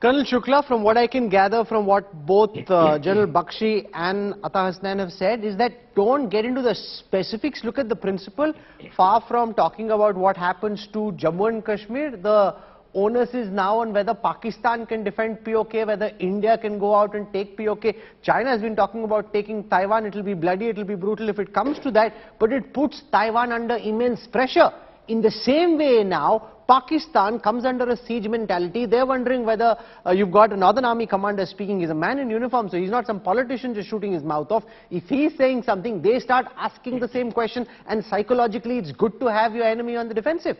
Colonel Shukla, from what I can gather from what both General Bakshi and Ata Hasnain have said, is that don't get into the specifics, look at the principle. Far from talking about what happens to Jammu and Kashmir, the onus is now on whether Pakistan can defend PoK, whether India can go out and take PoK. China has been talking about taking Taiwan. It will be bloody, it will be brutal if it comes to that, but it puts Taiwan under immense pressure. In the same way now, Pakistan comes under a siege mentality. They're wondering whether you've got a Northern Army commander speaking. He's a man in uniform, so he's not some politician just shooting his mouth off. If he's saying something, they start asking the same question, and psychologically it's good to have your enemy on the defensive.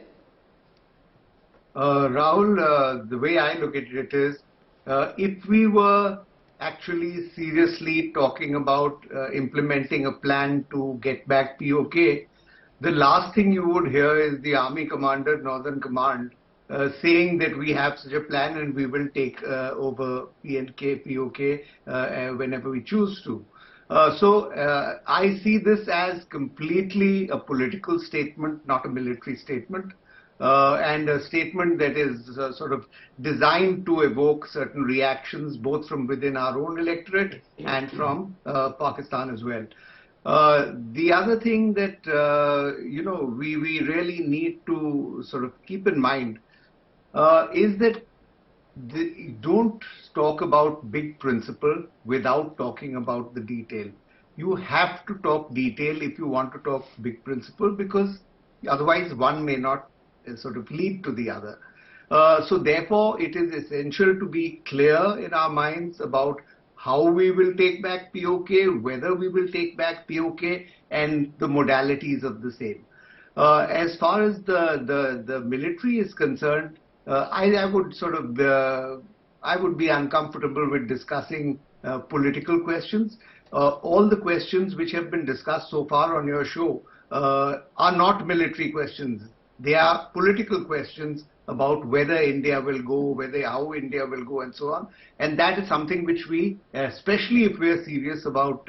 Rahul, the way I look at it is, if we were actually seriously talking about implementing a plan to get back PoK, the last thing you would hear is the Army Commander, Northern Command, saying that we have such a plan and we will take over PoK whenever we choose to. So I see this as completely a political statement, not a military statement, and a statement that is sort of designed to evoke certain reactions both from within our own electorate and from Pakistan as well. The other thing that, we really need to sort of keep in mind is that don't talk about big principle without talking about the detail. You have to talk detail if you want to talk big principle, because otherwise one may not sort of lead to the other. So therefore, it is essential to be clear in our minds about how we will take back PoK, whether we will take back PoK, and the modalities of the same. As far as the military is concerned, I would be uncomfortable with discussing political questions. All the questions which have been discussed so far on your show are not military questions. They are political questions about whether India will go, how India will go, and so on. And that is something which we, especially if we are serious about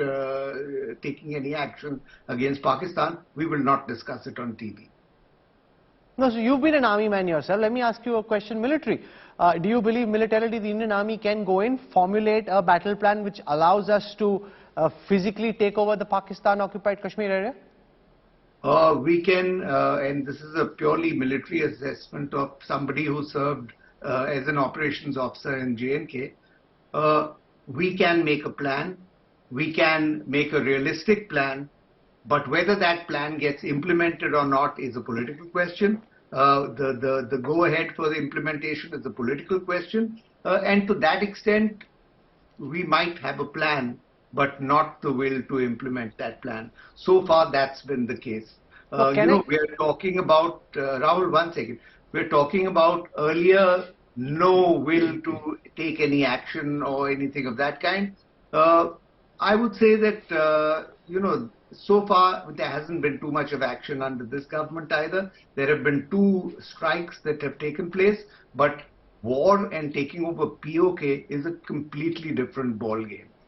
taking any action against Pakistan, we will not discuss it on TV. No, so you've been an army man yourself. Let me ask you a question, military. Do you believe militarily the Indian Army can go in, formulate a battle plan which allows us to physically take over the Pakistan-occupied Kashmir area? We can, and this is a purely military assessment of somebody who served as an operations officer in J&K. We can make a plan, we can make a realistic plan, but whether that plan gets implemented or not is a political question. The go-ahead for the implementation is a political question, and to that extent, we might have a plan, but not the will to implement that plan. So far, that's been the case. We are talking about, Rahul, one second. We're talking about earlier no will to take any action or anything of that kind. I would say that, so far there hasn't been too much of action under this government either. There have been 2 strikes that have taken place, but war and taking over PoK is a completely different ball game.